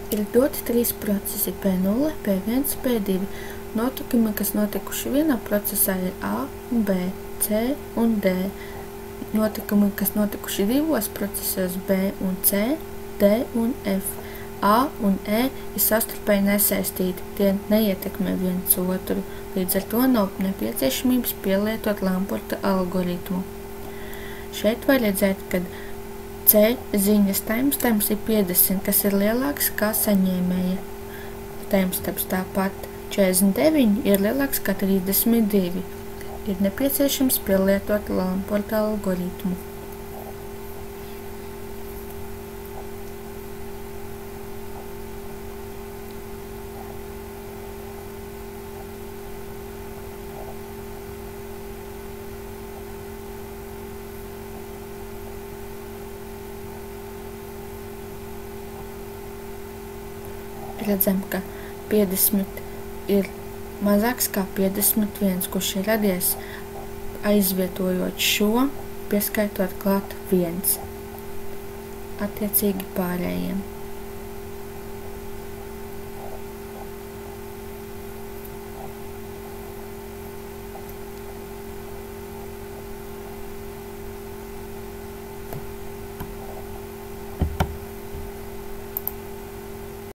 Ir doti 3 procesi P0, P1, P2. Notikumi, kas notikuši vienā procesā, ir A un B, C un D. Notikumi, kas notikuši divos procesos B un C, D un F. A un E ir savstarpēji nesaistīti, tie neietekmē viens otru, līdz ar to nav nepieciešamības pielietot Lamporta algoritmu. Šeit var redzēt, ka C ziņas timestamps ir 50, kas ir lielāks kā saņēmēja timestamps. Tāpat 49 ir lielāks kā 32. Ir nepieciešams pielietot Lamporta algoritmu. Redzam, ka 50 ir mazāks kā 51, kurš ir radies aizvietojot šo, pieskaitot klāt 1, attiecīgi pārējiem.